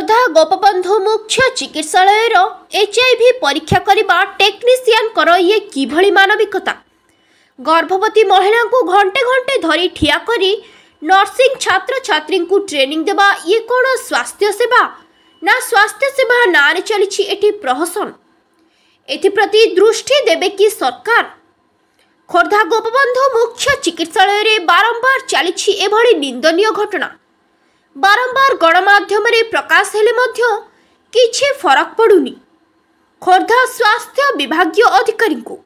खोर्धा गोपबंधु मुख्य चिकित्सालय एचआईवी परीक्षा करने टेक्नीशियन ये किभली मानविकता। गर्भवती महिला को घंटे घंटे धरी ठिया करी नर्सिंग छात्र छात्री को ट्रेनिंग देवा ये कौन स्वास्थ्य सेवा ना स्वास्थ्य सेवा नारे चली एटी प्रहसन। एप्रति दृष्टि देवे कि सरकार। खोर्धा गोपबंधु मुख्य चिकित्सालय बारंबार चली एभली निंदनीय घटना बारंबार गणमाध्यम प्रकाश हेले मध्य किछि फरक पड़ुनी। खोर्धा स्वास्थ्य विभागीय अधिकारी को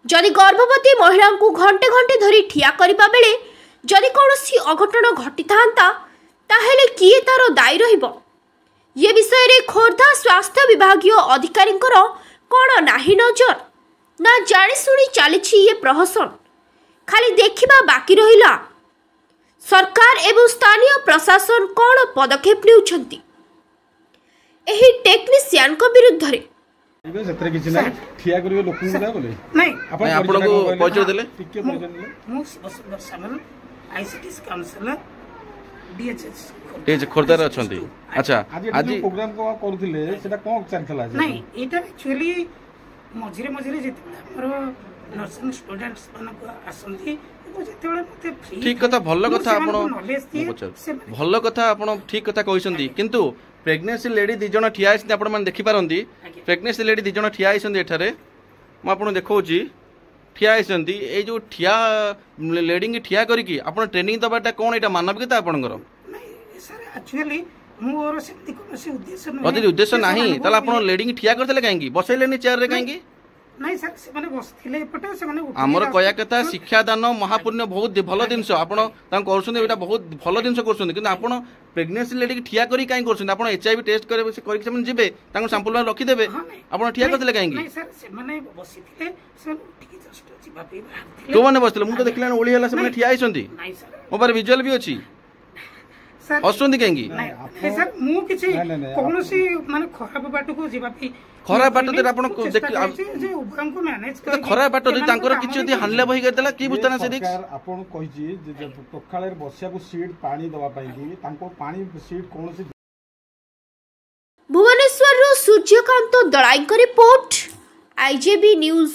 जदि गर्भवती महिला को घंटे घंटे धरी ठिया करिबा बेले जदि कौनसी अघटन घटी था ताहेले किए तार दायी रहिबो। ये विषय रे खोर्धा स्वास्थ्य विभागीय अधिकारी कौन नाही नजर ना जानी शुणी चली ये प्रहसन। खाली देखिबा बाकी रहिला सरकार एवं स्थानीय प्रशासन कौन पदक्षेप नेउछंती एही टेक्नीशियन को विरुद्ध रे। सेतरे किछि नै ठिया करियो लोक को बोले नै आपण को परिचय देले मु सामल आईसीटीएस काउंसलर डीएचएस खोर्धा रे अछंती। अच्छा आज प्रोग्राम को करथिले सेटा कोन चलथला नै एटा एक्चुअली मझिरे मझिरे जेते हमर नर्सिंग स्टूडेंट्स मानको आसंती ठीक कथा भल कथा भल कथा आप ठीक कथा कहते किंतु प्रेगनेंसी लेडी दी जन ठिया आपण देखी पारती प्रेगनेंसी लेडी दी जन ठिया एठारे मुझे देखी ठिया ये जो ठिया लेडी ठिया करके आप ट्रेनिंग दबाटा कौन यहाँ मानविकता आपंकर उद्देश्य ना आप लेडी ठिया करते कहीं बसैले चेयर कहीं आमर कया कथा शिक्षादान महापुण्य बहुत भल जिनस आप बहुत भल जिन कर प्रेगनेंसी लेडी ठिया करी कहीं कर एचआईवी टेस्ट करेंगे जी सांपल रखीदे आप ठिया करते कहीं क्यों मैंने बसते मुझे देखला ओढ़ी से ठिया होती मो पारे विजुअल भी अच्छी हसुंदी कहीं खराब बाट खराब बाट कि हानले बही गला कि बुझता से आपन कहि जे पखाळे बसिया को सीट पानी दवा पाई तांको पानी सीट कोनोसी। भुवनेश्वर सूर्यकांत दलाईଙ୍କ रिपोर्ट आईजेबी न्यूज।